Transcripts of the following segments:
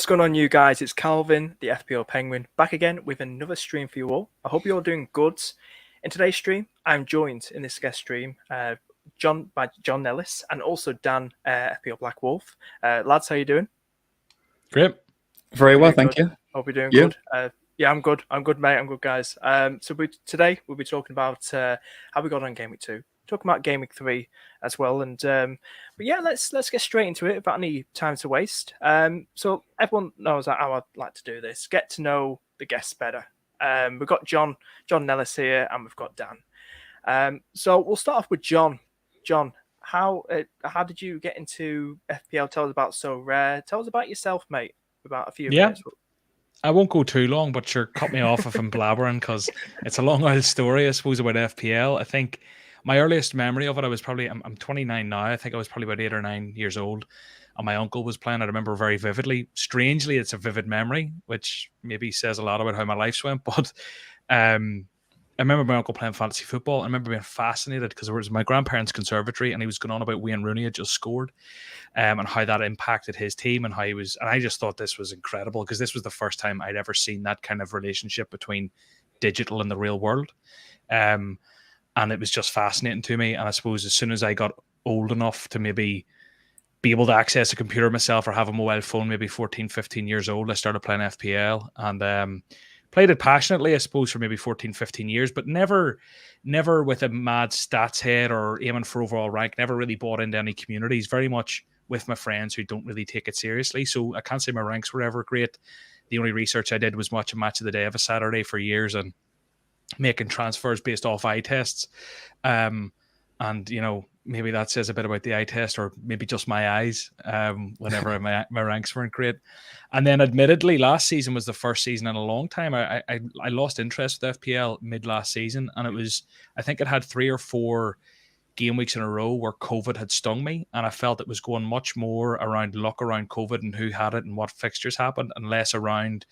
What's going on, you guys? It's Calvin, the FPL Penguin, back again with another stream for you all. I hope you're all doing good. In today's stream, I'm joined in this guest stream by John NELLIS and also Dan, FPL Black Wolf. Lads, how you doing? Great. Very well, thank you. Hope you're doing good. Yeah, I'm good. I'm good, mate. I'm good, guys. Today we'll be talking about how we got on Game Week 2. Talking about Game Week 3 as well, and but yeah, let's get straight into it without any time to waste. So everyone knows how I like to do this: get to know the guests better. We've got John NELLIS here, and we've got Dan. So we'll start off with John. John, how did you get into FPL? Tell us about So Rare. Tell us about yourself, mate. About a few minutes. I won't go too long, but sure, cut me off if I'm blabbering because it's a long old story, I suppose, about FPL. I think my earliest memory of it, I'm 29 now. I think I was probably about 8 or 9 years old, and my uncle was playing. I remember very vividly. Strangely, it's a vivid memory, which maybe says a lot about how my life's went. But I remember my uncle playing fantasy football. I remember being fascinated because it was my grandparents' conservatory, and he was going on about Wayne Rooney had just scored, and how that impacted his team and how he was. And I just thought this was incredible because this was the first time I'd ever seen that kind of relationship between digital and the real world. And it was just fascinating to me. And I suppose as soon as I got old enough to maybe be able to access a computer myself or have a mobile phone, maybe 14, 15 years old, I started playing FPL and played it passionately, I suppose, for maybe 14, 15 years, but never with a mad stats head or aiming for overall rank, never really bought into any communities, very much with my friends who don't really take it seriously. So I can't say my ranks were ever great. The only research I did was watch a match of the day of a Saturday for years and making transfers based off eye tests. And, you know, maybe that says a bit about the eye test or maybe just my eyes whenever my ranks weren't great. And then admittedly, last season was the first season in a long time. I lost interest with FPL mid last season. And I think it had 3 or 4 game weeks in a row where COVID had stung me. And I felt it was going much more around luck around COVID and who had it and what fixtures happened and less around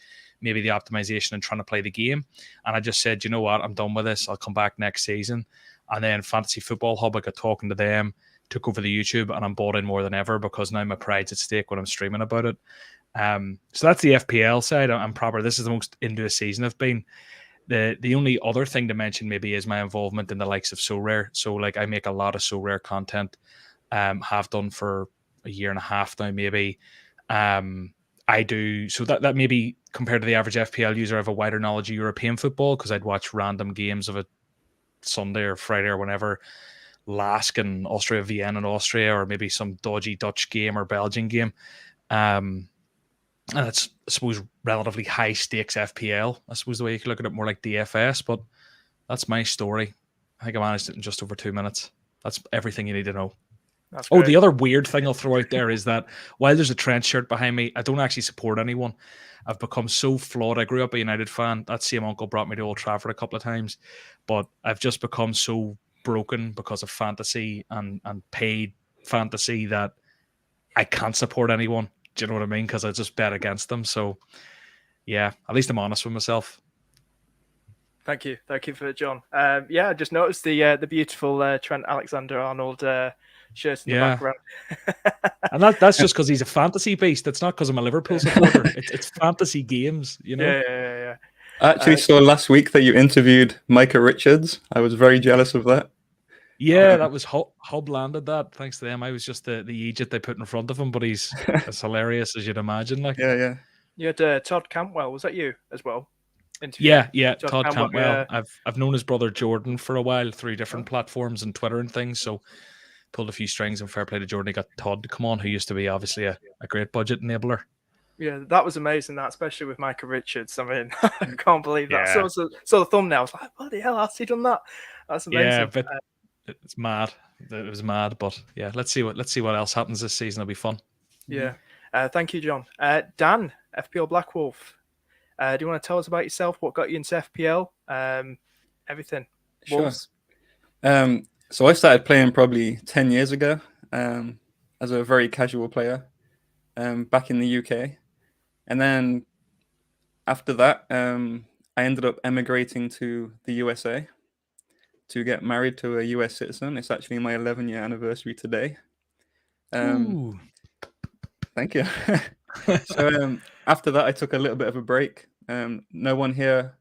maybe the optimization and trying to play the game. And I just said, you know what, I'm done with this. I'll come back next season. And then Fantasy Football Hub, I got talking to them, took over the YouTube, and I'm bought in more than ever because now my pride's at stake when I'm streaming about it. So that's the FPL side. I'm proper. This is the most into a season I've been. The only other thing to mention maybe is my involvement in the likes of So Rare. So like I make a lot of So Rare content, have done for a year and a half now maybe. I do, so that maybe compared to the average FPL user, I have a wider knowledge of European football because I'd watch random games of it Sunday or Friday or whenever, Lask and Austria, Vienna and Austria, or maybe some dodgy Dutch game or Belgian game. And it's, I suppose, relatively high stakes FPL. I suppose the way you could look at it more like DFS, but that's my story. I think I managed it in just over 2 minutes. That's everything you need to know. Oh, the other weird thing I'll throw out there is that while there's a trench shirt behind me, I don't actually support anyone. I've become so flawed. I grew up a United fan. That same uncle brought me to Old Trafford a couple of times, but I've just become so broken because of fantasy and paid fantasy that I can't support anyone. Do you know what I mean? Because I just bet against them. So, yeah, at least I'm honest with myself. Thank you for it, John. Yeah, I just noticed the beautiful Trent Alexander-Arnold shirt in the background. And that's just because he's a fantasy beast. It's not because I'm a Liverpool supporter. It's fantasy games, you know? Yeah. I actually saw last week that you interviewed Micah Richards. I was very jealous of that. Yeah, that was Hub landed that. Thanks to them. I was just the Egypt they put in front of him, but he's as hilarious as you'd imagine. Like, yeah. You had Todd Campbell. Was that you as well? Interview. Yeah. Todd Campbell. Yeah. I've known his brother Jordan for a while through different platforms and Twitter and things. So pulled a few strings and fair play to Jordan. He got Todd to come on, who used to be obviously a great budget enabler. Yeah, that was amazing. That, especially with Micah Richards. I mean, I can't believe that. Yeah. So the thumbnail was like, "What the hell? Has he done that?" That's amazing. Yeah, but it's mad. It was mad, but yeah, let's see what else happens this season. It'll be fun. Yeah. Thank you, John. Dan, FPL Black Wolf. Do you want to tell us about yourself? What got you into FPL? Everything. Sure. So I started playing probably 10 years ago as a very casual player back in the UK. And then after that, I ended up emigrating to the USA to get married to a US citizen. It's actually my 11-year anniversary today. Thank you. So after that, I took a little bit of a break. No one here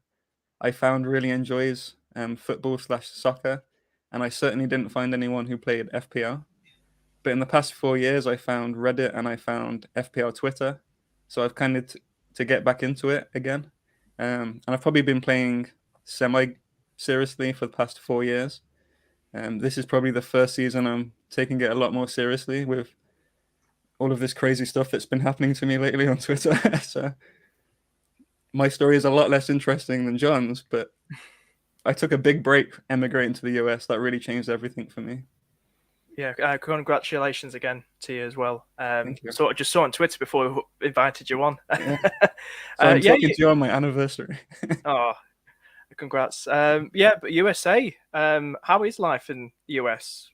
I found really enjoys football/soccer, and I certainly didn't find anyone who played FPL. But in the past 4 years, I found Reddit and I found FPL Twitter. So I've kind of to get back into it again. And I've probably been playing semi seriously for the past 4 years. This is probably the first season I'm taking it a lot more seriously with all of this crazy stuff that's been happening to me lately on Twitter. So my story is a lot less interesting than John's, but I took a big break emigrating to the US. That really changed everything for me. Yeah, congratulations again to you as well. Thank you. Sort of just saw on Twitter before we invited you on. Yeah. So I'm talking to you on my anniversary. Oh, congrats. Yeah, but USA, how is life in the US?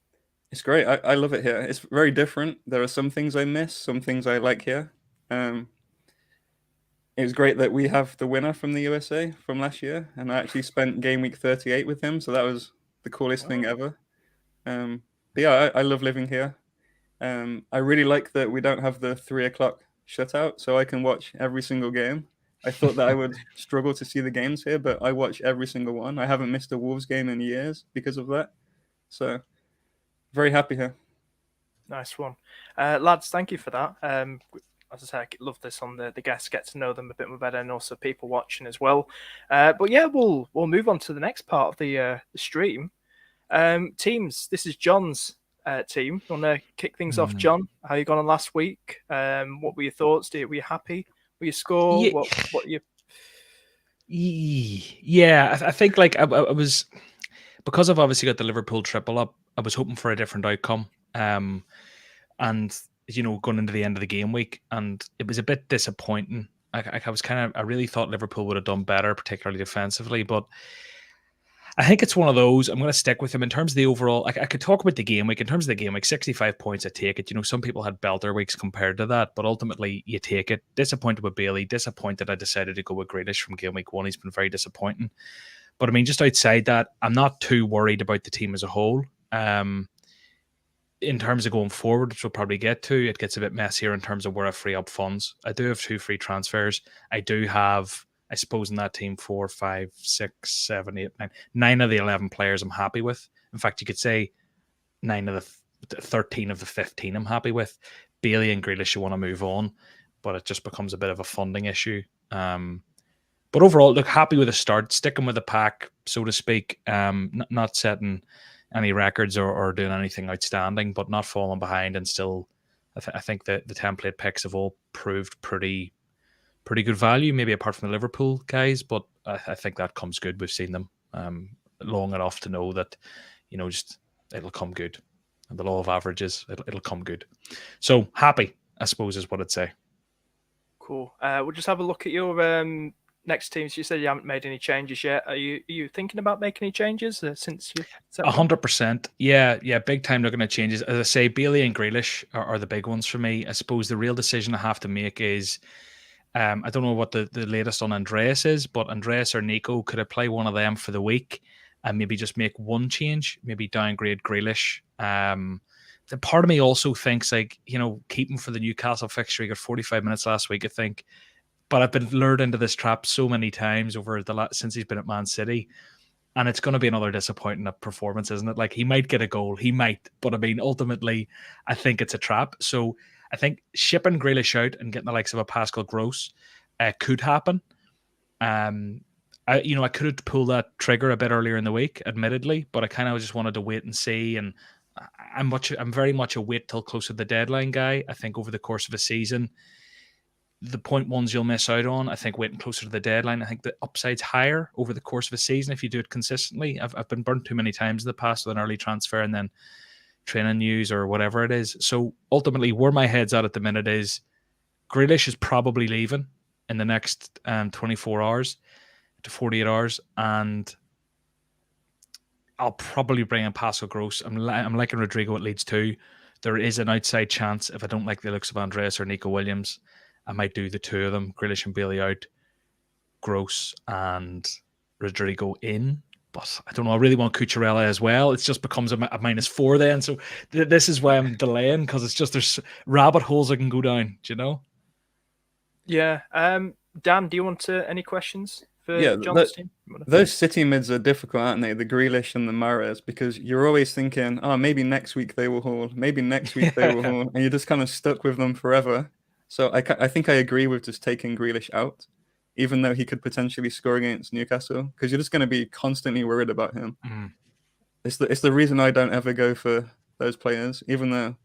It's great. I love it here. It's very different. There are some things I miss, some things I like here. It was great that we have the winner from the USA from last year, and I actually spent game week 38 with him, so that was the coolest thing ever. But yeah, I love living here. I really like that we don't have the 3 o'clock shutout, so I can watch every single game. I thought that I would struggle to see the games here, but I watch every single one. I haven't missed a Wolves game in years because of that. So very happy here. Nice one. Lads, thank you for that. As I say, I love this on the guests, get to know them a bit more better, and also people watching as well. But yeah, we'll move on to the next part of the stream. Teams, this is John's team. You want to kick things off, John? How you gone on last week? What were your thoughts? Were you happy with your score? Yeah. What you? Yeah, I think like I was, because I've obviously got the Liverpool triple up, I was hoping for a different outcome. And going into the end of the game week, and it was a bit disappointing. I really thought Liverpool would have done better, particularly defensively, but I think it's one of those. I'm going to stick with them in terms of the overall. I could talk about the game week. In terms of the game week, 65 points, I take it. Some people had belter weeks compared to that, but ultimately you take it. Disappointed with Bailey. Disappointed I decided to go with Grealish from game week 1. He's been very disappointing. But I mean, just outside that, I'm not too worried about the team as a whole. In terms of going forward, which we'll probably get to, it gets a bit messier in terms of where I free up funds. I do have 2 free transfers. I do have, I suppose, in that team 4, 5, 6, 7, 8, 9 of the 11 players I'm happy with. In fact, you could say 9 of the 13 of the 15 I'm happy with. Bailey and Grealish, you want to move on, but it just becomes a bit of a funding issue. But overall, look, happy with the start, sticking with the pack, so to speak. Not setting any records or doing anything outstanding, but not falling behind, and still, I think that the template picks have all proved pretty good value, maybe apart from the Liverpool guys, but I think that comes good. We've seen them long enough to know that, just it'll come good. And the law of averages, it'll come good. So happy, I suppose, is what I'd say. Cool. We'll just have a look at your next teams. You said you haven't made any changes yet. Are you thinking about making any changes since you? 100%. Yeah, big time looking at changes. As I say, Bailey and Grealish are the big ones for me. I suppose the real decision I have to make is, I don't know what the latest on Andreas is, but Andreas or Nico, could I play one of them for the week and maybe just make one change, maybe downgrade Grealish? The part of me also thinks, like, keep him for the Newcastle fixture. He got 45 minutes last week, I think. But I've been lured into this trap so many times over since he's been at Man City. And it's going to be another disappointing performance, isn't it? Like, he might get a goal. He might. But, I mean, ultimately, I think it's a trap. So I think shipping Grealish out and getting the likes of a Pascal Gross could happen. I could have pulled that trigger a bit earlier in the week, admittedly, but I kind of just wanted to wait and see. And I'm very much a wait till close to the deadline guy. I think over the course of a season, the 0.1s you'll miss out on, I think waiting closer to the deadline, I think the upside's higher over the course of a season if you do it consistently. I've been burnt too many times in the past with an early transfer and then training news or whatever it is. So ultimately, where my head's at the minute is Grealish is probably leaving in the next 24 hours to 48 hours, and I'll probably bring in Pascal Gross. I'm liking Rodrigo at Leeds too. There is an outside chance, if I don't like the looks of Andreas or Nico Williams, I might do the 2 of them, Grealish and Bailey out, Gross and Rodrigo in. But I don't know, I really want Cucurella as well. It just becomes a -4 then. So this is why I'm delaying, because it's just there's rabbit holes I can go down, do you know? Yeah. Dan, do you want any questions for Yeah, John's team? those City mids are difficult, aren't they? The Grealish and the Mahrez, because you're always thinking, oh, maybe next week they will haul, maybe next week they will haul, and you're just kind of stuck with them forever. So I think I agree with just taking Grealish out, even though he could potentially score against Newcastle, because you're just going to be constantly worried about him. Mm. It's the reason I don't ever go for those players, even though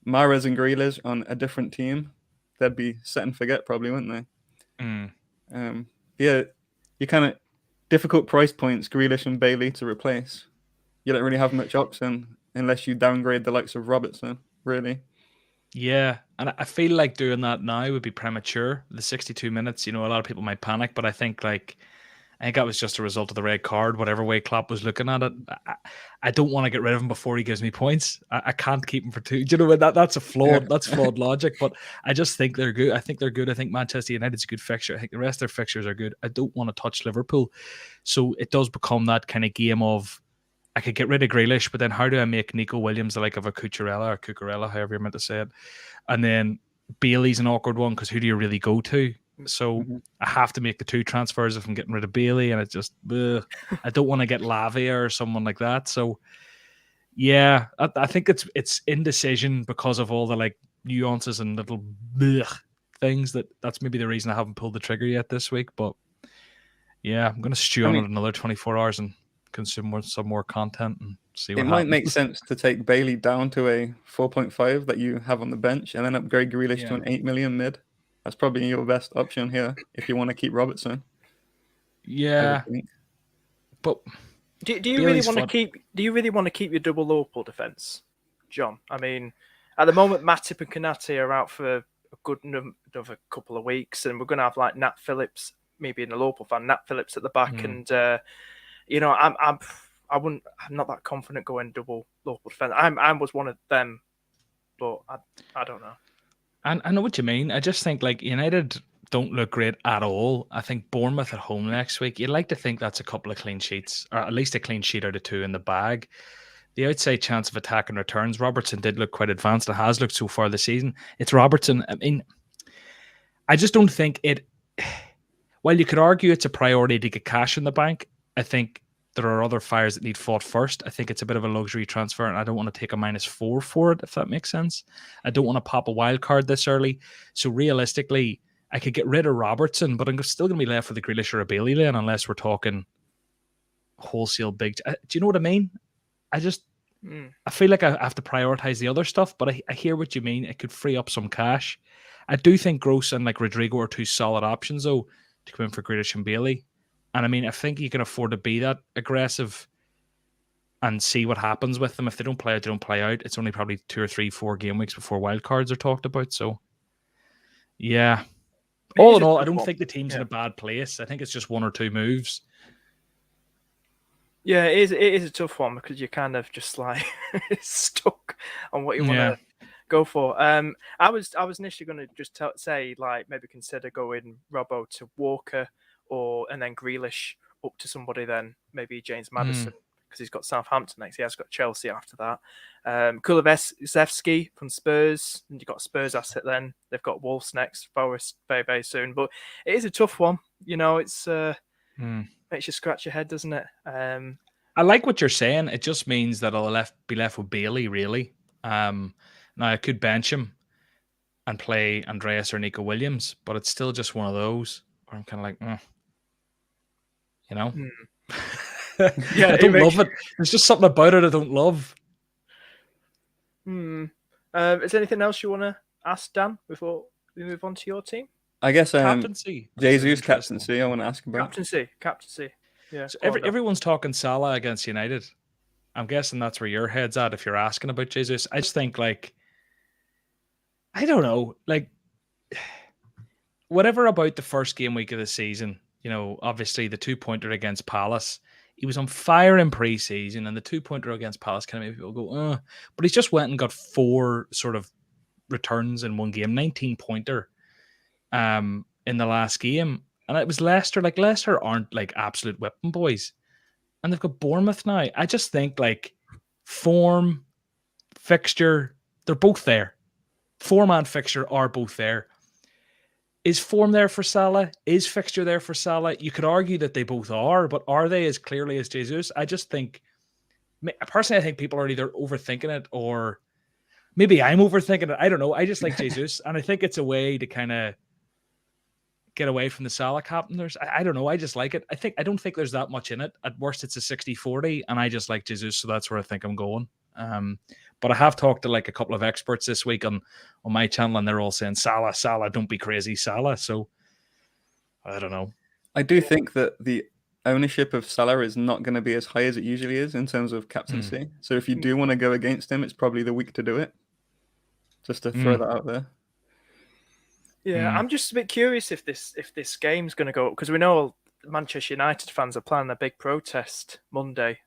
Mahrez and Grealish on a different team, they'd be set and forget probably, wouldn't they? Mm. Yeah, you kind of difficult price points, Grealish and Bailey to replace. You don't really have much option unless you downgrade the likes of Robertson, really. Yeah, and I feel like doing that now would be premature. The 62 minutes, a lot of people might panic, but I think that was just a result of the red card, whatever way Klopp was looking at it. I don't want to get rid of him before he gives me points. I can't keep him for 2. Do you know what? That's flawed logic, but I just think they're good. I think they're good. I think Manchester United's a good fixture. I think the rest of their fixtures are good. I don't want to touch Liverpool. So it does become that kind of game of I could get rid of Grealish, but then how do I make Nico Williams the like of a Cucurella, however you're meant to say it? And then Bailey's an awkward one because who do you really go to? So I have to make the 2 transfers if I'm getting rid of Bailey, and it just I don't want to get Lavia or someone like that. So yeah, I think it's indecision because of all the like nuances and little things that's maybe the reason I haven't pulled the trigger yet this week. But yeah, I'm gonna stew on it another 24 hours and consume some more content and see what happens. It might make sense to take Bailey down to a 4.5 that you have on the bench and then upgrade Grealish to an 8 million mid. That's probably your best option here if you want to keep Robertson. Yeah, but do you really want to keep? Do you really want to keep your double Liverpool defense, John? I mean, at the moment, Matip and Konate are out for a good another couple of weeks, and we're going to have like Nat Phillips, maybe in the Liverpool fan, Nat Phillips at the back, and I'm not that confident going double Liverpool defense. I was one of them, but I don't know. I know what you mean. I just think like United don't look great at all. I think Bournemouth at home next week, you'd like to think that's a couple of clean sheets, or at least a clean sheet out of 2 in the bag. The outside chance of attack and returns, Robertson did look quite advanced. It has looked so far this season. It's Robertson. I mean, I just don't think it... While you could argue it's a priority to get cash in the bank, I think there are other fires that need fought first. I think it's a bit of a luxury transfer, and I don't want to take a -4 for it, if that makes sense. I don't want to pop a wild card this early. So realistically, I could get rid of Robertson, but I'm still going to be left with a Grealish or a Bailey lane unless we're talking wholesale big. Do you know what I mean? I feel like I have to prioritize the other stuff, but I hear what you mean. It could free up some cash. I do think Gross and like Rodrigo are 2 solid options, though, to come in for Grealish and Bailey. And I mean, I think you can afford to be that aggressive and see what happens with them. If they don't play out, they don't play out. It's only probably 2 or 3, 4 game weeks before wildcards are talked about. So, yeah. All in all, I don't think the team's in a bad place. I think it's just 1 or 2 moves. Yeah, it is a tough one because you're kind of just like stuck on what you want to go for. I was initially going to just say like maybe consider going Robbo to Walker and then Grealish up to somebody, then maybe James Maddison because he's got Southampton next. He has got Chelsea after that. Kulusevski from Spurs, and you've got Spurs asset then. They've got Wolves next, Forest very, very soon. But it is a tough one. It's makes you scratch your head, doesn't it? I like what you're saying. It just means that I'll be left with Bailey, really. Now, I could bench him and play Andreas or Nico Williams, but it's still just one of those where I'm kind of like, Yeah, I don't love it. There's just something about it I don't love. Is there anything else you want to ask, Dan, before we move on to your team? I guess Captaincy. Jesus' captaincy, I want to ask about. Captaincy. Yeah. So everyone's talking Salah against United. I'm guessing that's where your head's at if you're asking about Jesus. I just think, like, I don't know, like, whatever about the first game week of the season, obviously the 2-pointer against Palace, he was on fire in pre-season, and the 2-pointer against Palace kind of made people go, but he's just went and got 4 sort of returns in one game, 19-pointer in the last game. And it was Leicester. Like, Leicester aren't like absolute whipping boys. And they've got Bournemouth now. I just think like form, fixture, they're both there. Form and fixture are both there. Is form there for Salah? Is fixture there for Salah? You could argue that they both are, but are they as clearly as Jesus? I just think, personally, I think people are either overthinking it or maybe I'm overthinking it. I don't know. I just like Jesus, and I think it's a way to kind of get away from the Salah captain. I don't know. I just like it. I don't think there's that much in it. At worst, it's a 60-40, and I just like Jesus, so that's where I think I'm going. But I have talked to like a couple of experts this week on my channel, and they're all saying Salah, don't be crazy, Salah. So I don't know. I do think that the ownership of Salah is not going to be as high as it usually is in terms of captaincy. So if you do want to go against him, it's probably the week to do it. Just to throw that out there. Yeah, I'm just a bit curious if this game's going to go up, because we know Manchester United fans are planning a big protest Monday.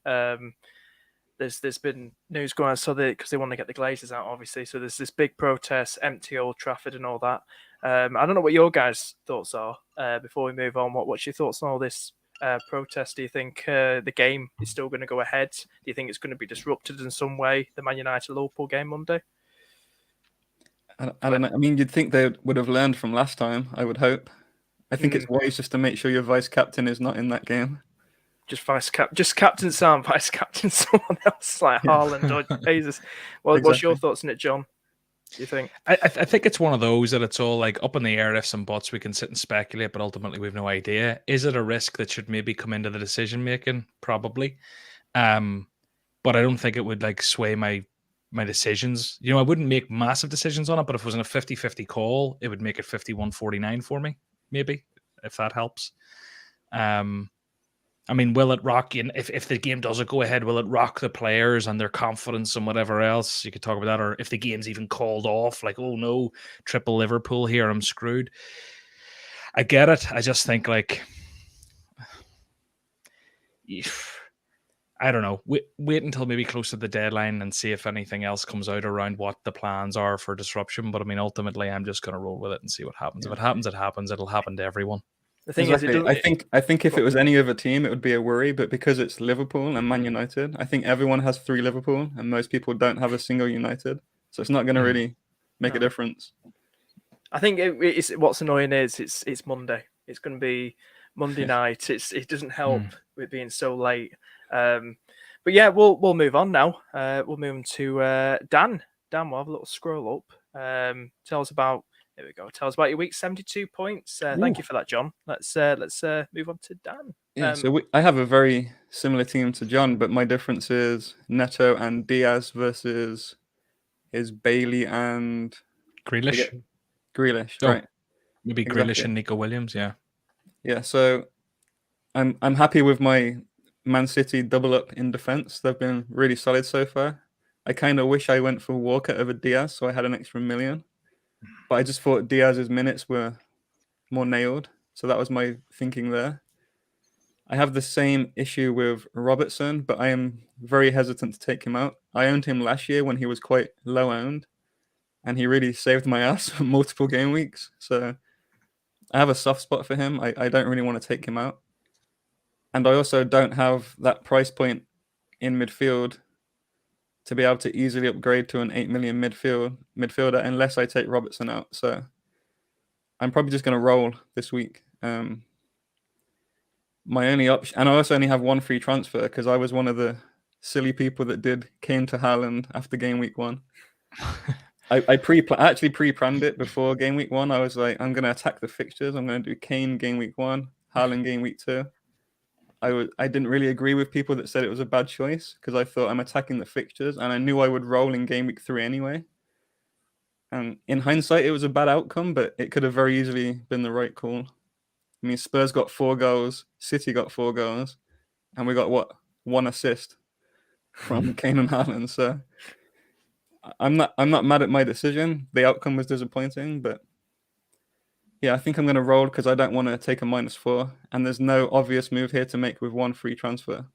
There's been news going on, so because they want to get the Glazers out, obviously. So there's this big protest, empty Old Trafford and all that. I don't know what your guys' thoughts are. Before we move on, what's your thoughts on all this protest? Do you think the game is still going to go ahead? Do you think it's going to be disrupted in some way? The Man United Liverpool game Monday. I don't know. I mean, you'd think they would have learned from last time. I would hope. I think it's wise just to make sure your vice captain is not in that game. Just captain Sam, vice captain someone else like Haaland or Jesus. Well, exactly. What's your thoughts on it, John? Do you think? I think it's one of those that it's all like up in the air, ifs and buts. We can sit and speculate, but ultimately we have no idea. Is it a risk that should maybe come into the decision making? Probably. But I don't think it would like sway my decisions. You know, I wouldn't make massive decisions on it, but if it was in a 50-50 call, it would make it 51-49 for me, maybe, if that helps. I mean, will it rock you? If the game doesn't go ahead, will it rock the players and their confidence and whatever else? You could talk about that. Or if the game's even called off, like, oh no, triple Liverpool here, I'm screwed. I get it. I just think like, I don't know. Wait until maybe close to the deadline and see if anything else comes out around what the plans are for disruption. But I mean, ultimately, I'm just going to roll with it and see what happens. Yeah. If it happens, it happens. It'll happen to everyone. The thing is, I think if it was any other team, it would be a worry. But because it's Liverpool and Man United, I think everyone has 3 Liverpool, and most people don't have a single United. So it's not going to really make a difference. I think it's what's annoying is it's Monday. It's going to be Monday night. It doesn't help with being so late. But yeah, we'll move on now. We'll move on to Dan. Dan, we'll have a little scroll up. Tell us about. There we go. Tell us about your week. 72 points. Thank you for that, John. Let's move on to Dan. Yeah, I have a very similar team to John, but my difference is Neto and Diaz versus Bailey and Grealish. Right? Maybe exactly. Grealish and Nico Williams. Yeah. Yeah. So I'm happy with my Man City double up in defense. They've been really solid so far. I kind of wish I went for Walker over Diaz, so I had an extra million. But I just thought Diaz's minutes were more nailed. So that was my thinking there. I have the same issue with Robertson, but I am very hesitant to take him out. I owned him last year when he was quite low owned, and he really saved my ass for multiple game weeks. So I have a soft spot for him. I don't really want to take him out. And I also don't have that price point in midfield to be able to easily upgrade to an 8 million midfielder unless I take Robertson out. So I'm probably just going to roll this week. My only option, and I also only have one free transfer because I was one of the silly people that did Kane to Haaland after game week 1. I actually pre-planned it before game week 1. I was like, I'm going to attack the fixtures. I'm going to do Kane game week 1, Haaland game week 2. I didn't really agree with people that said it was a bad choice because I thought I'm attacking the fixtures and I knew I would roll in game week 3 anyway. And in hindsight, it was a bad outcome, but it could have very easily been the right call. I mean, Spurs got 4 goals, City got 4 goals, and we got 1 assist from Kane and Haaland. So I'm not mad at my decision. The outcome was disappointing, but yeah, I think I'm going to roll because I don't want to take a -4, and there's no obvious move here to make with 1 free transfer.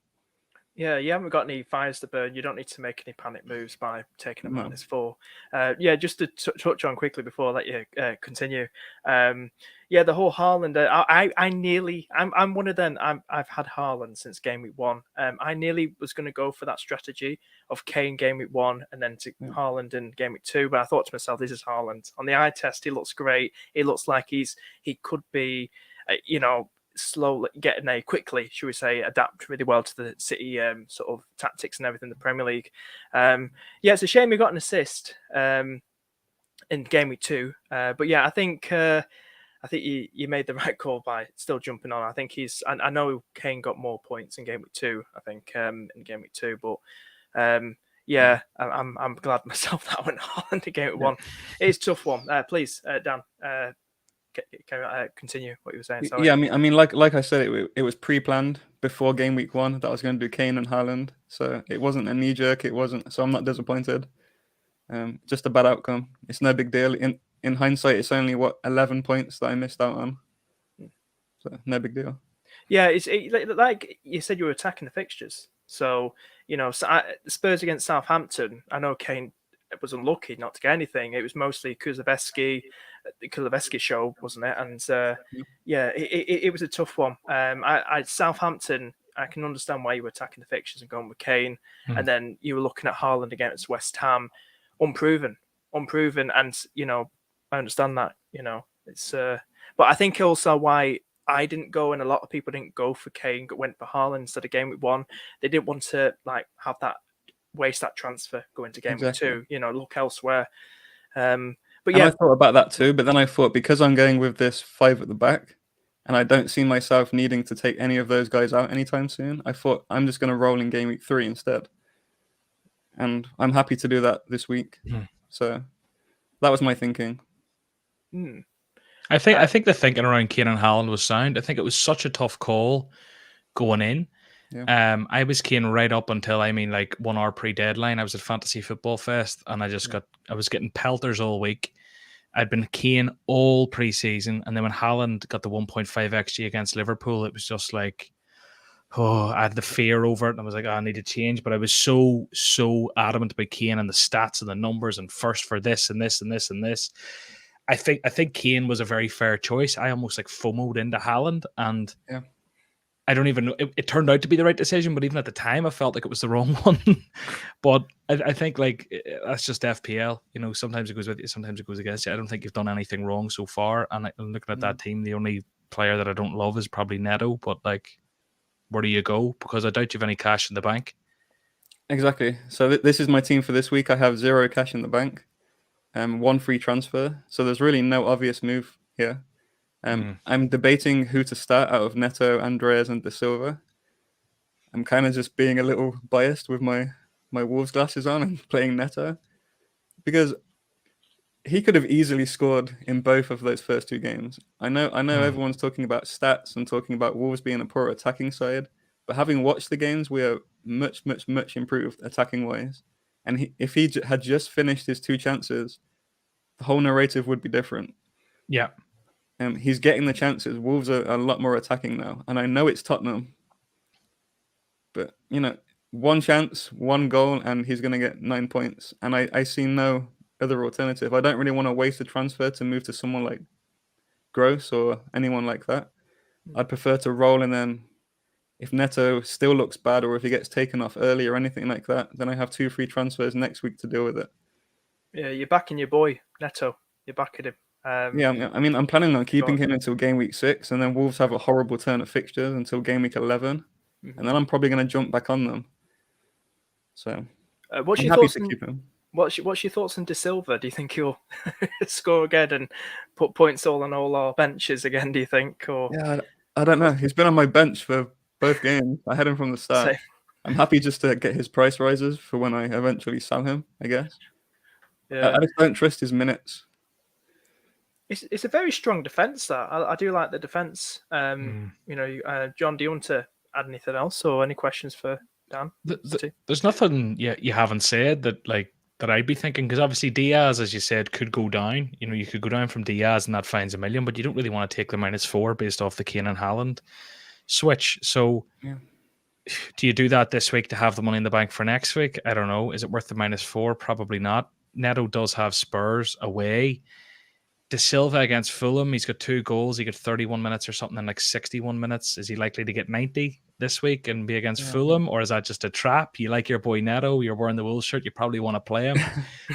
Yeah, you haven't got any fires to burn. You don't need to make any panic moves by taking a No. -4. Yeah, just to touch on quickly before I let you continue. Yeah, the whole Haaland. I'm one of them. I've had Haaland since game week 1. I nearly was going to go for that strategy of Kane game week 1 and then to Haaland in game week 2. But I thought to myself, this is Haaland. On the eye test, he looks great. He looks like he could be, slowly quickly, should we say, adapt really well to the City sort of tactics and everything in the Premier League. Yeah, it's a shame he got an assist in game week 2. But yeah, I think you made the right call by still jumping on. I think I know Kane got more points in game week 2. I think in game week 2, but yeah, I'm glad myself that I went on in game week 1. It is a tough one. Please, Dan. Continue what you were saying. Sorry. Yeah, I mean, like I said, it was pre-planned before game week 1 that I was going to do Kane and Haaland, so it wasn't a knee jerk. It wasn't, so I'm not disappointed. Just a bad outcome. It's no big deal. In hindsight, it's only 11 points that I missed out on, so no big deal. Yeah, like you said, you were attacking the fixtures. So Spurs against Southampton. I know Kane was unlucky not to get anything. It was mostly the Kulusevski show, wasn't it? And yeah, it was a tough one. Southampton, I can understand why you were attacking the fixtures and going with Kane, and then you were looking at Haaland against West Ham, unproven, and I understand that. It's but I think also why I didn't go and a lot of people didn't go for Kane, went for Haaland instead of game week 1. They didn't want to waste that transfer going to game week 2. Look elsewhere. But yeah, I thought about that too. But then I thought, because I'm going with this 5 at the back, and I don't see myself needing to take any of those guys out anytime soon, I thought I'm just going to roll in game week 3 instead. And I'm happy to do that this week. So that was my thinking. I think the thinking around Kane and Haaland was sound. I think it was such a tough call going in. Yeah. I was Kane right up until 1 hour pre-deadline. I was at Fantasy Football Fest, and I was getting pelters all week. I'd been Kane all pre-season, and then when Haaland got the 1.5 XG against Liverpool, it was just like, I had the fear over it, and I was like, I need to change. But I was so adamant about Kane and the stats and the numbers and first for this and this and this and this. I think Kane was a very fair choice. I almost FOMO'd into Haaland, and I don't even know. It turned out to be the right decision, but even at the time, I felt like it was the wrong one. But I think that's just FPL. Sometimes it goes with you, sometimes it goes against you. I don't think you've done anything wrong so far. And looking at that team, the only player that I don't love is probably Neto. But where do you go? Because I doubt you've any cash in the bank. Exactly. So this is my team for this week. I have 0 cash in the bank, 1 free transfer. So there's really no obvious move here. I'm debating who to start out of Neto, Andreas, and De Silva. I'm kind of just being a little biased with my Wolves glasses on and playing Neto, because he could have easily scored in both of those first 2 games. I know everyone's talking about stats and talking about Wolves being a poor attacking side, but having watched the games, we are much improved attacking wise. And if he had just finished his 2 chances, the whole narrative would be different. Yeah. He's getting the chances. Wolves are a lot more attacking now. And I know it's Tottenham, but, 1 chance, 1 goal, and he's going to get 9 points. And I see no other alternative. I don't really want to waste a transfer to move to someone like Gross or anyone like that. I'd prefer to roll, and then if Neto still looks bad, or if he gets taken off early or anything like that, then I have 2 free transfers next week to deal with it. Yeah, you're backing your boy, Neto. You're backing him. Yeah, I mean, I'm planning on keeping him until game week 6, and then Wolves have a horrible turn of fixtures until game week 11, and then I'm probably going to jump back on them. So what's I'm your happy thoughts to keep him. What's your thoughts on De Silva? Do you think he'll score again and put points all on all our benches again? Do you think? Or yeah, I don't know. He's been on my bench for both games. I had him from the start. Same. I'm happy just to get his price rises for when I eventually sell him, I guess. Yeah. I just don't trust his minutes. It's a very strong defense. That I do like the defense. John, do you want to add anything else or any questions for Dan? There's nothing you haven't said that I'd be thinking, because obviously Diaz, as you said, could go down. You could go down from Diaz and that fines $1 million, but you don't really want to take the -4 based off the Kane and Haaland switch. So do you do that this week to have the money in the bank for next week? I don't know. Is it worth the -4? Probably not. Neto does have Spurs away. De Silva against Fulham, he's got 2 goals. He got 31 minutes or something in like 61 minutes. Is he likely to get 90 this week and be against Fulham? Or is that just a trap? You like your boy Neto, you're wearing the Wolves shirt, you probably want to play him.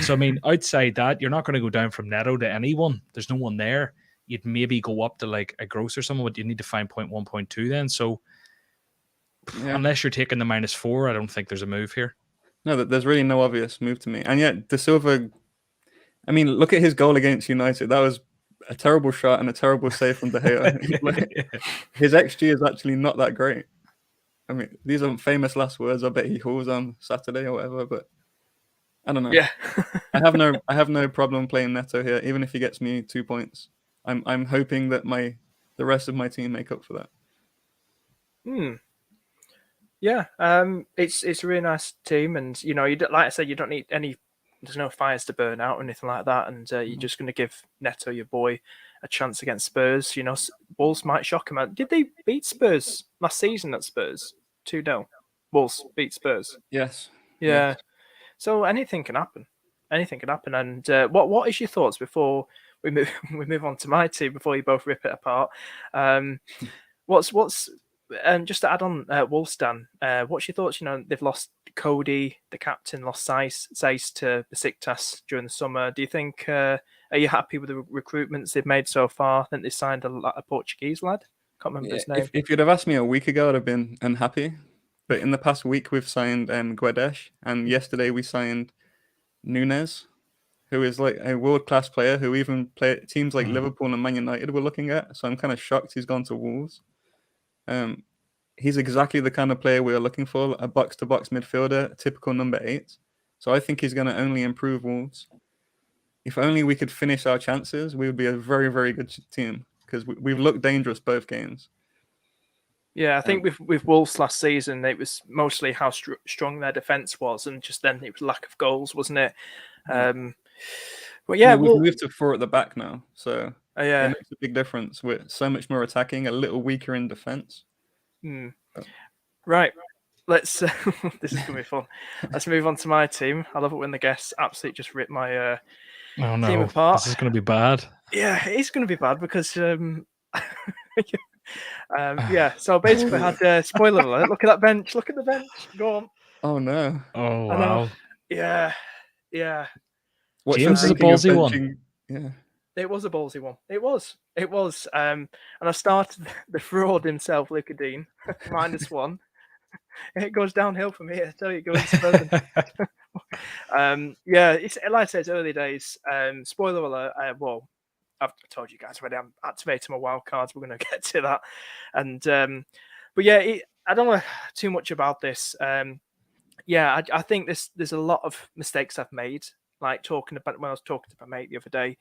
So, I mean, outside that, you're not going to go down from Neto to anyone. There's no one there. You'd maybe go up to like a Gross or something, but you need to find 0.1, 0.2 then. So, unless you're taking the -4, I don't think there's a move here. No, there's really no obvious move to me. And yet, De Silva, I mean, look at his goal against United. That was a terrible shot and a terrible save from De Gea. His XG is actually not that great. I mean, these are famous last words. I bet he hauls on Saturday or whatever, but I don't know. Yeah. I have no problem playing Neto here, even if he gets me 2 points. I'm hoping that the rest of my team make up for that. Yeah, it's a really nice team, and you know, like I said, you don't need any. There's no fires to burn out or anything like that, and you're just going to give Neto, your boy, a chance against Spurs. You know, Wolves might shock him. Did they beat Spurs last season at Spurs 2-0? Wolves beat Spurs. Yes. Yeah. Yes. So anything can happen. Anything can happen. And what is your thoughts before we move on to my team before you both rip it apart? What's just to add on, Wolfstan, what's your thoughts? You know, they've lost Cody, the captain, lost Zeiss to Besiktas during the summer. Do you think, are you happy with the recruitments they've made so far? I think they signed a Portuguese lad. Can't remember his name. If you'd have asked me a week ago, I'd have been unhappy. But in the past week, we've signed Guedes, and yesterday we signed Nunes, who is like a world-class player who even teams like Liverpool and Man United were looking at. So I'm kind of shocked he's gone to Wolves. He's exactly the kind of player we are looking for, a box-to-box midfielder, typical number 8. So I think he's going to only improve Wolves. If only we could finish our chances, we would be a very, very good team, because we've looked dangerous both games. Yeah, I think with Wolves last season, it was mostly how strong their defence was, and just then it was lack of goals, wasn't it? But yeah, we've moved to 4 at the back now, so it makes a big difference. We're so much more attacking, a little weaker in defence. Right, let's. This is gonna be fun. Let's move on to my team. I love it when the guests absolutely just rip my team apart. This is going to be bad. Yeah, it's going to be bad because yeah. So basically, I had spoiler alert. Look at that bench. Look at the bench. Go on. Oh no. Oh wow. Yeah. James is a ballsy one. Yeah. It was a ballsy one. It was. And I started the fraud himself, Luca Dean, -1. It goes downhill from here. I tell you, it goes further. Yeah, it's like I said, it's early days. Spoiler alert. Well, I've told you guys already. I'm activating my wild cards. We're going to get to that. And but yeah, I don't know too much about this. Yeah, I think there's a lot of mistakes I've made. Like talking about when I was talking to my mate the other day,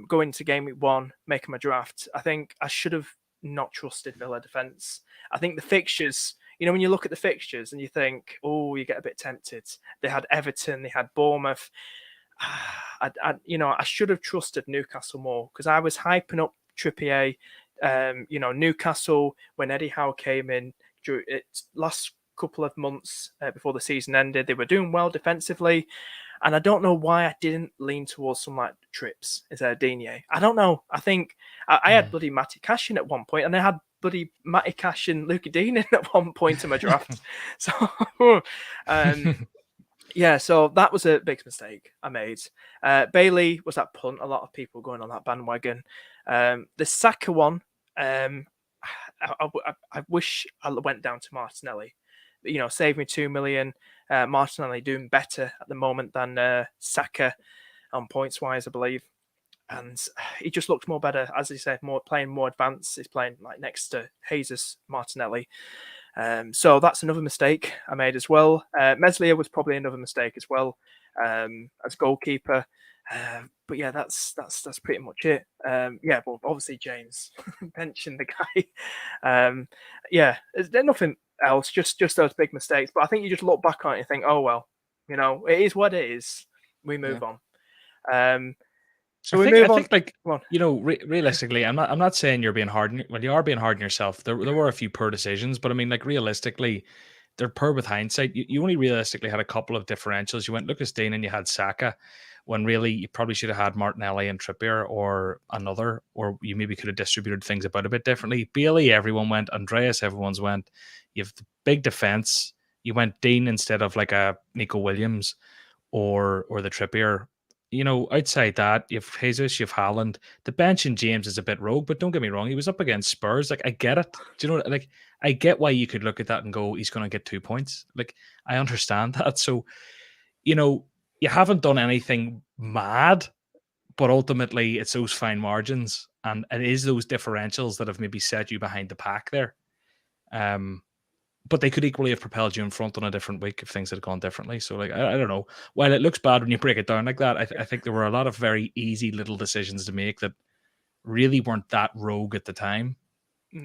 going to game week 1, making my draft. I think I should have not trusted Villa defense. I think the fixtures, you know, when you look at the fixtures and you think, oh, you get a bit tempted. They had Everton, they had Bournemouth. I should have trusted Newcastle more because I was hyping up Trippier. Newcastle, when Eddie Howe came in during its last couple of months before the season ended, they were doing well defensively. And I don't know why I didn't lean towards some like Trips instead of Digne. I don't know. I think I had bloody Matty Cash in at one point, and I had bloody Matty Cash and Luca Dean in at one point in my draft. So, yeah, so that was a big mistake I made. Bailey was that punt. A lot of people going on that bandwagon. The Saka one, I wish I went down to Martinelli. You know, save me 2 million. Martinelli doing better at the moment than Saka on points wise, I believe. And he just looked more better, as he said, playing more advanced. He's playing like next to Jesus Martinelli. So that's another mistake I made as well. Meslier was probably another mistake as well as goalkeeper. But yeah, that's pretty much it. Yeah, well, obviously James mentioned the guy. Yeah, there's nothing else, just those big mistakes. But I think you just look back on it and think, oh well, you know, it is what it is. We move on. So we move on. Like, realistically, I'm not saying you're being hard. Well, you are being hard on yourself. There were a few poor decisions, but I mean, like, realistically, they're poor with hindsight. You only realistically had a couple of differentials. You went Lucas Dean and you had Saka, when really you probably should have had Martinelli and Trippier or another, or you maybe could have distributed things about a bit differently. Bailey, everyone went. Andreas, everyone's went. You have the big defense. You went Dean instead of like a Nico Williams or the Trippier. Outside that, you have Jesus, you have Haaland. The bench in James is a bit rogue, but don't get me wrong, he was up against Spurs. Like, I get it. Do you know, like, I get why you could look at that and go, he's going to get 2 points. Like, I understand that. So, you haven't done anything mad, but ultimately it's those fine margins and it is those differentials that have maybe set you behind the pack there. But they could equally have propelled you in front on a different week if things had gone differently. So, like, I don't know. While it looks bad when you break it down like that, I think there were a lot of very easy little decisions to make that really weren't that rogue at the time.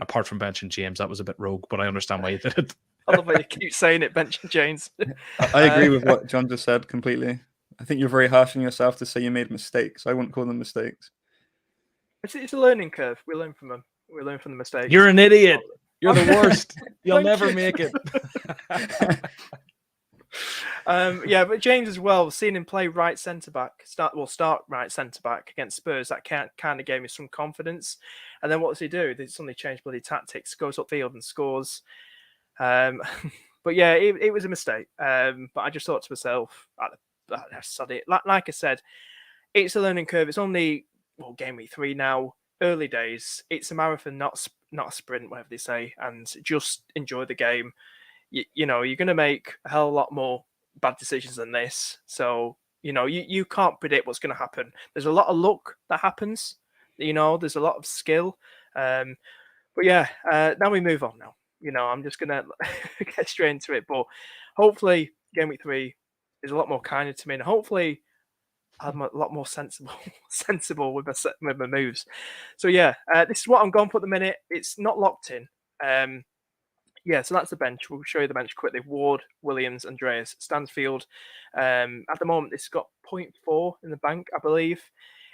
Apart from benching James, that was a bit rogue, but I understand why you did it. I love how you keep saying it, benching James. I agree with what John just said completely. I think you're very harsh on yourself to say you made mistakes. I wouldn't call them mistakes. It's a learning curve. We learn from them. We learn from the mistakes. You're an idiot. You're the worst. You'll never make it. But James as well, seeing him play right centre back, start right centre back against Spurs, that kind of gave me some confidence. And then what does he do? They suddenly change bloody tactics, goes upfield and scores. But yeah, it was a mistake. But I just thought to myself, I studied it. Like I said, it's a learning curve. It's only game week 3 now. Early days. It's a marathon, not a sprint, whatever they say. And just enjoy the game. You're going to make a hell of a lot more bad decisions than this. So you can't predict what's going to happen. There's a lot of luck that happens. There's a lot of skill. But yeah, now we move on now. I'm just going to get straight into it. But hopefully, game week 3 is a lot more kinder to me. And hopefully, I'm a lot more sensible with my moves. So yeah, this is what I'm going for at the minute. It's not locked in. So that's the bench. We'll show you the bench quickly. Ward, Williams, Andreas, Stansfield. At the moment, it's got 0.4 in the bank, I believe.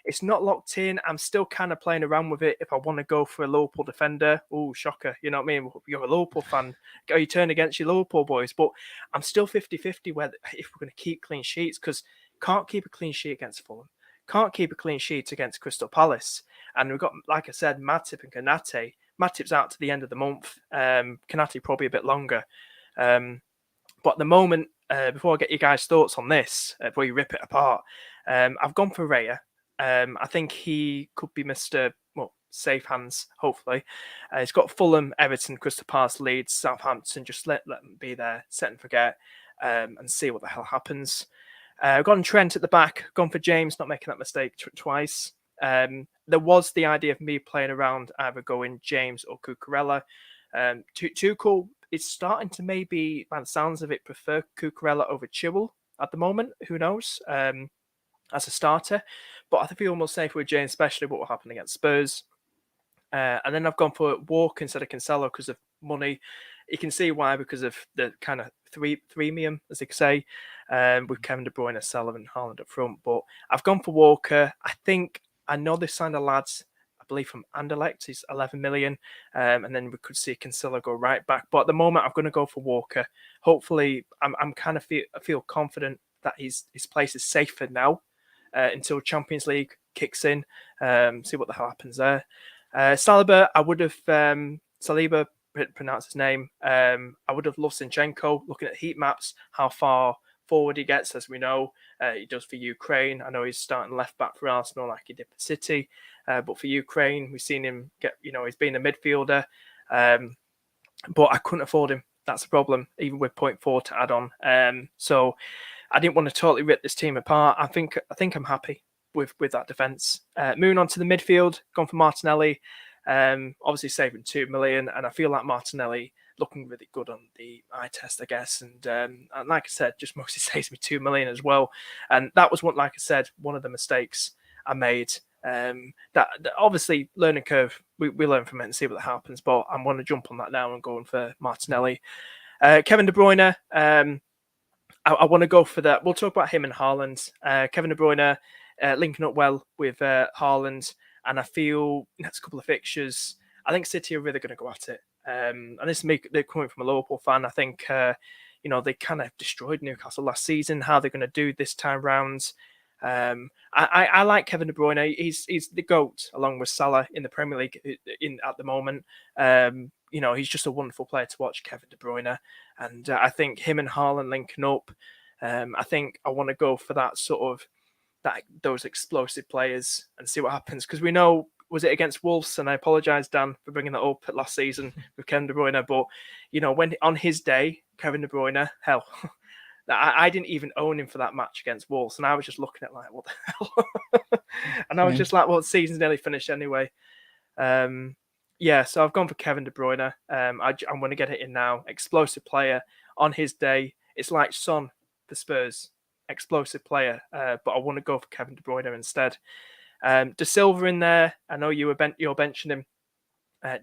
It's not locked in. I'm still kind of playing around with it. If I want to go for a Liverpool defender, shocker. You know what I mean? You're a Liverpool fan. Go you turn against your Liverpool boys. But I'm still 50-50 whether if we're going to keep clean sheets, because can't keep a clean sheet against Fulham. Can't keep a clean sheet against Crystal Palace. And we've got, like I said, Matip and Konate. Matip's out to the end of the month. Konate probably a bit longer. But at the moment, before I get you guys' thoughts on this, before you rip it apart, I've gone for Raya. I think he could be Mr. Safe hands, hopefully. He's got Fulham, Everton, Crystal Palace, Leeds, Southampton. Just let them be there, set and forget, and see what the hell happens. Gone Trent at the back, gone for James, not making that mistake twice. There was the idea of me playing around either going James or Cucurella. Tuchel is starting to maybe, by the sounds of it, prefer Cucurella over Chilwell at the moment. Who knows? As a starter. But I feel almost safer with James, especially what will happen against Spurs. And then I've gone for Walk instead of Cancelo because of money. You can see why, because of the kind of threemium, as they say, with Kevin De Bruyne, Salah and Haaland up front. But I've gone for Walker. I know they signed a lad, I believe, from Anderlecht. He's 11 million. And then we could see Cancelo go right back. But at the moment, I'm going to go for Walker. Hopefully, I feel confident that his place is safer now until Champions League kicks in. See what the hell happens there. Saliba, I would have Saliba, pronounce his name. I would have loved Zinchenko. Looking at heat maps, how far forward he gets, as we know, he does for Ukraine. I know he's starting left back for Arsenal like he did for City, but for Ukraine, we've seen him get. He's been a midfielder, but I couldn't afford him. That's the problem, even with 0.4 to add on. So I didn't want to totally rip this team apart. I think I'm happy with that defence. Moving on to the midfield, gone for Martinelli. Obviously saving 2 million, and I feel like Martinelli looking really good on the eye test, I guess. And like I said, just mostly saves me 2 million as well. And that was like I said, one of the mistakes I made. That obviously learning curve, we learn from it and see what happens. But I'm going to jump on that now and going for Martinelli. Kevin De Bruyne. I want to go for that. We'll talk about him and Haaland. Kevin De Bruyne. linking up well with Haaland, and I feel next couple of fixtures, I think City are really going to go at it. And this is me, they're coming from a Liverpool fan. I think they kind of destroyed Newcastle last season. How they're going to do this time round? I like Kevin De Bruyne. He's the GOAT along with Salah in the Premier League at the moment. He's just a wonderful player to watch, Kevin De Bruyne, and I think him and Haaland linking up. I think I want to go for that sort of those explosive players and see what happens, because we know, was it against Wolves? And I apologise, Dan, for bringing that up last season with Kevin De Bruyne. But when on his day, Kevin De Bruyne, hell. I didn't even own him for that match against Wolves, and I was just looking at like, what the hell? And I was just like, well, the season's nearly finished anyway. So I've gone for Kevin De Bruyne. I'm going to get it in now. Explosive player on his day. It's like Son for Spurs, explosive player, but I want to go for Kevin De Bruyne instead. De Silva in there. I know you're benching him,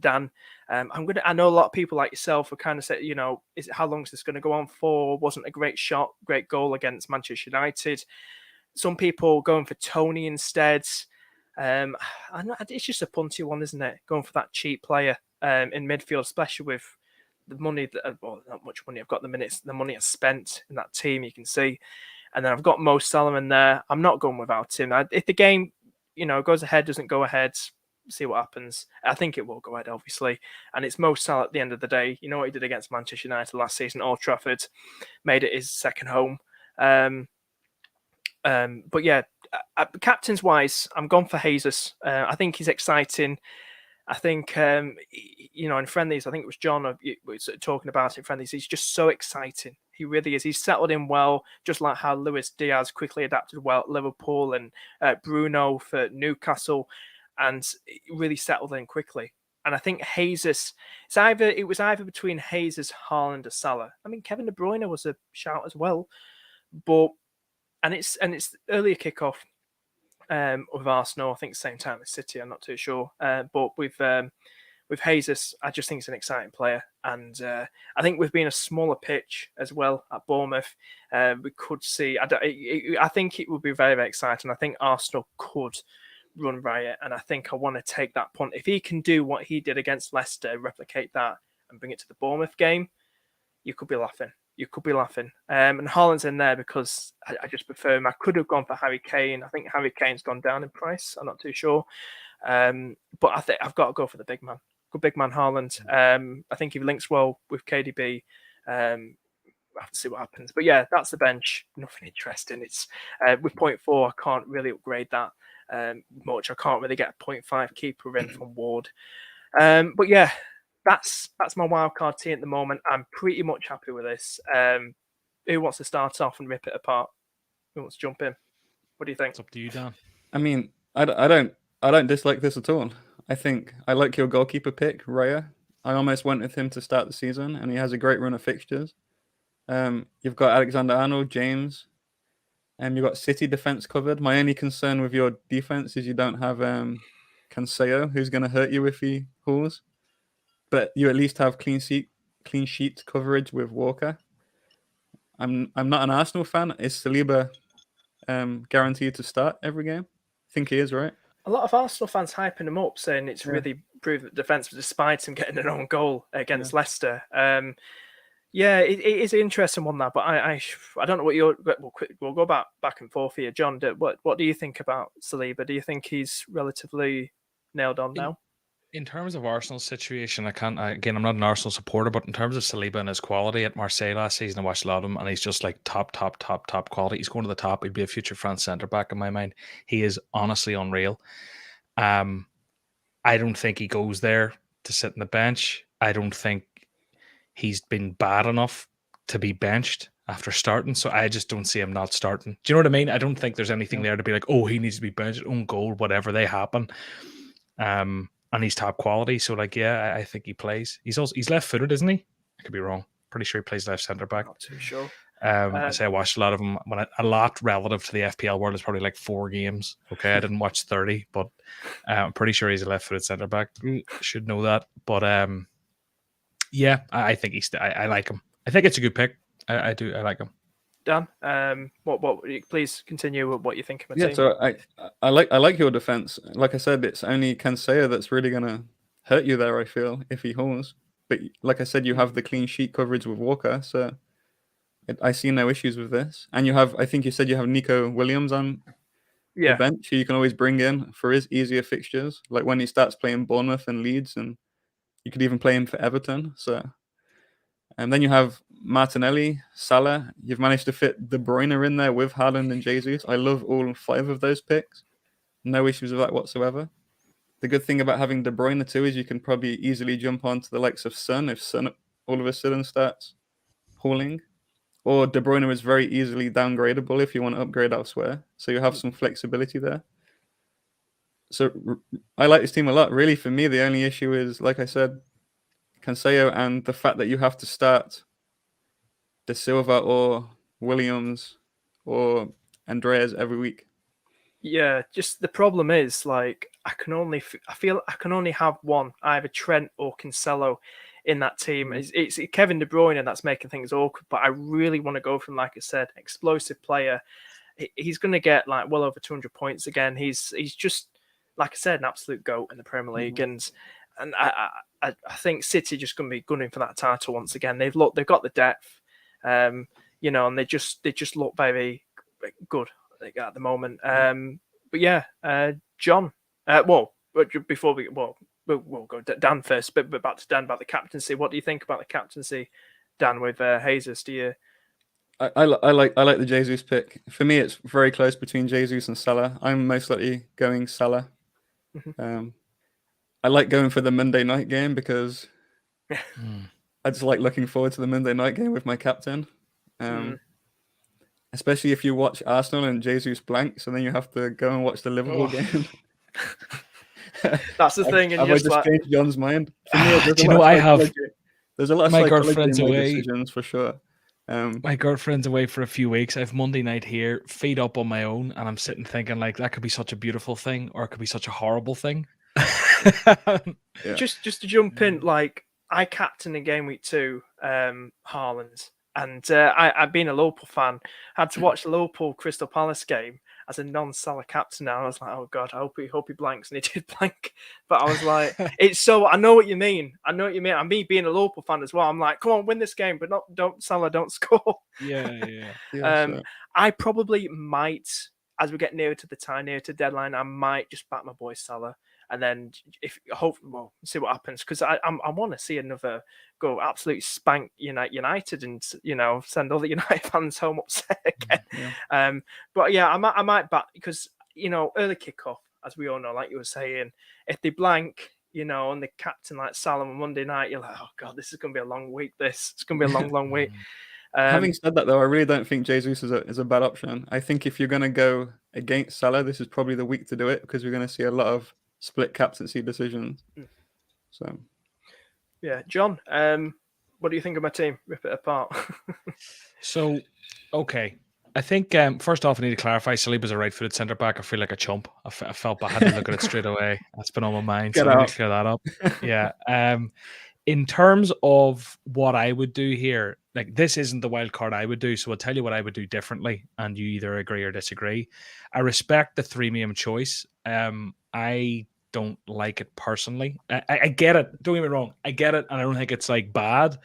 Dan. I know a lot of people like yourself are kind of saying, how long is this going to go on for? Wasn't a great goal against Manchester United. Some people going for Tony instead. It's just a punty one, isn't it? Going for that cheap player in midfield, especially with the money not much money I've got the money I spent in that team, you can see. And then I've got Mo Salah in there. I'm not going without him. If the game, goes ahead, doesn't go ahead, see what happens. I think it will go ahead, obviously. And it's Mo Salah at the end of the day. You know what he did against Manchester United last season, Old Trafford, made it his second home. But yeah, captains wise, I'm gone for Jesus. I think he's exciting. I think, in friendlies, I think it was John was talking about it in friendlies. He's just so exciting. He really is. He's settled in well, just like how Luis Diaz quickly adapted well at Liverpool, and Bruno for Newcastle, and really settled in quickly. And I think Jesus, it was either between Jesus, Haaland, or Salah. I mean, Kevin De Bruyne was a shout as well, and it's earlier kickoff with Arsenal. I think same time as City. I'm not too sure, but with Jesus, I just think he's an exciting player, and I think with being a smaller pitch as well at Bournemouth, we could see. I think it would be very, very exciting. I think Arsenal could run riot, and I think I want to take that punt. If he can do what he did against Leicester, replicate that, and bring it to the Bournemouth game, you could be laughing. And Haaland's in there because I just prefer him. I could have gone for Harry Kane. I think Harry Kane's gone down in price. I'm not too sure. But I think I've got to go for the big man. Good big man, Haaland. I think he links well with KDB. We'll have to see what happens. But yeah, that's the bench. Nothing interesting. It's with 0.4, I can't really upgrade that much. I can't really get a 0.5 keeper in from Ward. But yeah, that's my wildcard team at the moment. I'm pretty much happy with this. Who wants to start off and rip it apart? Who wants to jump in? What do you think? It's up to you, Dan. I mean, I don't dislike this at all. I think I like your goalkeeper pick, Raya. I almost went with him to start the season, and he has a great run of fixtures. You've got Alexander-Arnold, James, and you've got City defense covered. My only concern with your defense is you don't have Cancelo, who's going to hurt you if he pulls. But you at least have clean sheet coverage with Walker. I'm not an Arsenal fan. Is Saliba guaranteed to start every game? I think he is, right? A lot of Arsenal fans hyping him up, saying it's really proved that defence, despite him getting an own goal against Leicester. It is an interesting one, that. But I don't know what we'll go back and forth here, John. What do you think about Saliba? Do you think he's relatively nailed on now? In terms of Arsenal's situation, I'm not an Arsenal supporter, but in terms of Saliba and his quality at Marseille last season, I watched a lot of him, and he's just like top quality. He's going to the top. He'd be a future France centre back in my mind. He is honestly unreal. I don't think he goes there to sit on the bench. I don't think he's been bad enough to be benched after starting, so I just don't see him not starting. Do you know what I mean? I don't think there's anything there to be like, oh, he needs to be benched, own goal, whatever, they happen. And he's top quality, so I think he plays. He's left-footed, isn't he? I could be wrong. Pretty sure he plays left centre back. Not too sure. I say I watched a lot of him. A lot relative to the FPL world is probably like 4 games. Okay, I didn't watch 30, but I'm pretty sure he's a left-footed centre back. Should know that, but I think I like him. I think it's a good pick. I do. I like him. Dan. What? Please continue with what you think of my Yeah, team. so I like your defense. Like I said, it's only Cancelo that's really gonna hurt you there. I feel if he holds, but like I said, you have the clean sheet coverage with Walker, so I see no issues with this. And you have, I think you said you have Nico Williams on the Yeah, bench, who you can always bring in for his easier fixtures, like when he starts playing Bournemouth and Leeds, and you could even play him for Everton. So, and then you have Martinelli, Salah. You've managed to fit De Bruyne in there with Haaland and Jesus. I love all 5 of those picks. No issues with that whatsoever. The good thing about having De Bruyne too is you can probably easily jump onto the likes of Son if Son all of a sudden starts hauling. Or De Bruyne is very easily downgradable if you want to upgrade elsewhere. So you have some flexibility there. So I like this team a lot. Really, for me, the only issue is, like I said, Cancelo and the fact that you have to start De Silva or Williams or Andreas every week. yeah. Just the problem is, like, I feel I can only have one, either Trent or Cancelo, in that team. It's Kevin De Bruyne that's making things awkward. But I really want to go from, like I said, explosive player. He's going to get like well over 200 points again. He's just, like I said, an absolute goat in the Premier League, and I think City just going to be gunning for that title once again. They've got the depth, and they just look very good at the moment. But yeah, John. Before we'll go Dan first, but back to Dan about the captaincy. What do you think about the captaincy, Dan, with Jesus? Do you? I like the Jesus pick. For me, it's very close between Jesus and Salah. I'm most likely going Salah. I like going for the Monday night game because I just like looking forward to the Monday night game with my captain. Especially if you watch Arsenal and Jesus blanks, and then you have to go and watch the Liverpool game. That's the thing, and have I just changed John's mind? For me, do you know I have? There's a lot of my psychology girlfriend's in my away. decisions for sure. My girlfriend's away for a few weeks. I have Monday night here, feed up on my own, and I'm sitting thinking like that could be such a beautiful thing, or it could be such a horrible thing. Yeah. Just to jump in, like I captain in game week 2, Haaland, and I've been a Liverpool fan. Had to watch the Liverpool Crystal Palace game as a non-Salah captain. Now I was like, oh god, I hope he blanks, and he did blank. But I was like, it's so I know what you mean. And me being a Liverpool fan as well. I'm like, come on, win this game, but don't Salah, don't score. Yeah. So. I probably might, as we get nearer to deadline, I might just back my boy Salah. And then, see what happens, because I want to see another go absolutely spank United and send all the United fans home upset again. Yeah. But yeah, I might back, because early kickoff, as we all know, like you were saying, if they blank, and the captain like Salah on Monday night, you're like, oh god, this is going to be a long week. It's going to be a long week. Having said that, though, I really don't think Jesus is a bad option. I think if you're going to go against Salah, this is probably the week to do it, because we're going to see a lot of split captaincy decisions. So, yeah, John, what do you think of my team? Rip it apart. So, okay. I think first off, I need to clarify. Saliba's a right-footed centre back. I feel like a chump. I felt I had to look at it straight away. That's been on my mind. So I need to clear that up. Yeah. In terms of what I would do here, like this isn't the wild card I would do. So I'll tell you what I would do differently, and you either agree or disagree. I respect the 3 choice. I don't like it personally. I get it. Don't get me wrong. I get it, and I don't think it's like bad.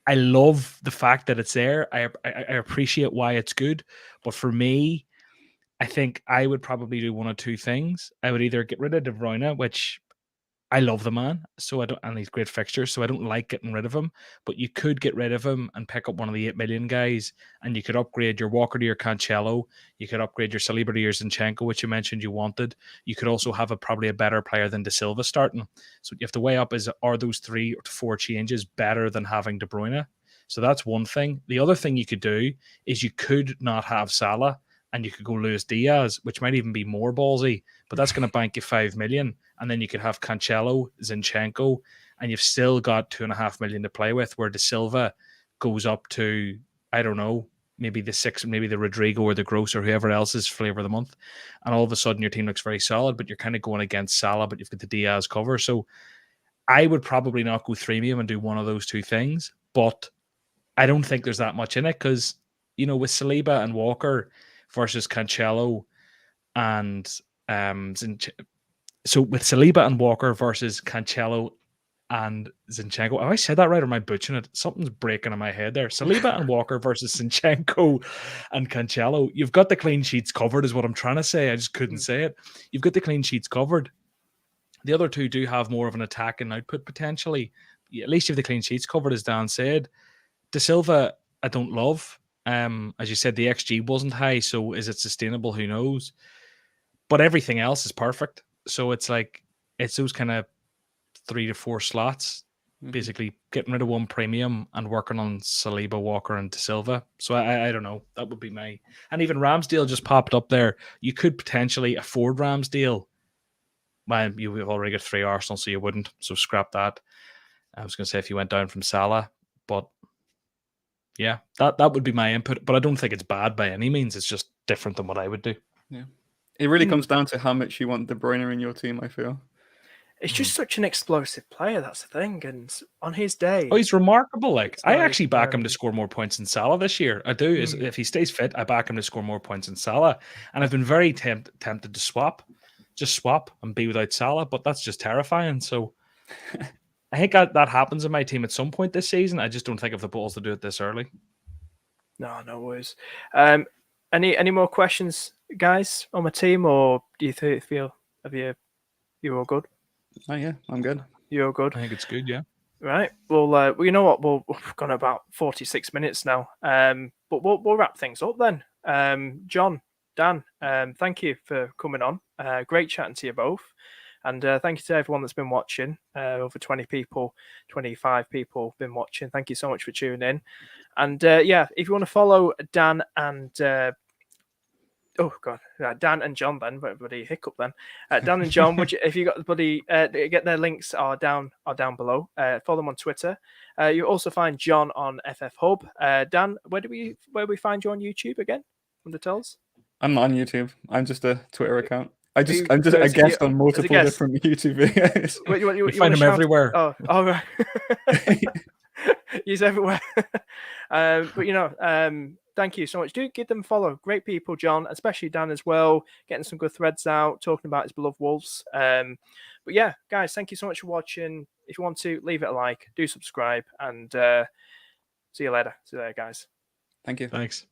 I love the fact that it's there. I appreciate why it's good. But for me, I think I would probably do one of two things. I would either get rid of De Bruyne, which I love the man, and he's great fixtures, so I don't like getting rid of him. But you could get rid of him and pick up one of the 8 million guys, and you could upgrade your Walker to your Cancelo. You could upgrade your Saliba to your Zinchenko, which you mentioned you wanted. You could also have probably a better player than De Silva starting. So you have to weigh up: are those 3 or 4 changes better than having De Bruyne? So that's one thing. The other thing you could do is you could not have Salah, and you could go Luis Diaz, which might even be more ballsy, but that's going to bank you 5 million. And then you could have Cancelo, Zinchenko, and you've still got 2.5 million to play with, where De Silva goes up to, I don't know, maybe the 6, maybe the Rodrigo or the Gross or whoever else is flavor of the month. And all of a sudden your team looks very solid, but you're kind of going against Salah, but you've got the Diaz cover. So I would probably not go 3 and do one of those two things, but I don't think there's that much in it, because with Saliba and Walker versus Cancelo and so with Saliba and Walker versus Cancelo and Zinchenko. Have I said that right, or am I butchering it? Something's breaking in my head there. Saliba and Walker versus Zinchenko and Cancelo. You've got the clean sheets covered, is what I'm trying to say. I just couldn't say it. You've got the clean sheets covered. The other two do have more of an attack and output potentially. At least you have the clean sheets covered, as Dan said. De Silva, I don't love. As you said, the XG wasn't high, so is it sustainable? Who knows? But everything else is perfect. So it's like, it's those kind of 3 to 4 slots, basically getting rid of one premium and working on Saliba, Walker, and De Silva. So I don't know. That would be my... And even Ramsdale just popped up there. You could potentially afford Ramsdale. Well, you've already got 3 Arsenal, so you wouldn't. So scrap that. I was going to say if you went down from Salah, but yeah, that would be my input. But I don't think it's bad by any means. It's just different than what I would do. Yeah, it really comes down to how much you want De Bruyne in your team, I feel. It's just such an explosive player, that's the thing. And on his day... Oh, he's remarkable. I actually back him to score more points than Salah this year. I do. If he stays fit, I back him to score more points than Salah. And I've been very tempted to swap. Just swap and be without Salah, but that's just terrifying. So I think that happens in my team at some point this season. I just don't think I have the balls to do it this early. No worries. Any more questions, guys, on my team, or do you feel you're all good? Oh yeah, I'm good. You're all good. I think it's good, yeah. Right. Well, you know what? We've gone about 46 minutes now. But we'll wrap things up then. John, Dan, thank you for coming on. Great chatting to you both. And thank you to everyone that's been watching. Over 20 people, 25 people been watching. Thank you so much for tuning in. And if you want to follow Dan and Dan and John, then buddy hiccup then. Dan and John, if you got the buddy, get their links are down below. Follow them on Twitter. You also find John on FF Hub. Dan, where we find you on YouTube again? Undertells? I'm not on YouTube. I'm just a Twitter account. I'm just a guest on multiple different YouTube videos. You find him everywhere. Oh, right. He's everywhere. Thank you so much. Do give them a follow. Great people, John, especially Dan as well, getting some good threads out, talking about his beloved Wolves. But yeah, guys, thank you so much for watching. If you want to, leave it a like, do subscribe, and see you later. See you later, guys. Thank you. Thanks.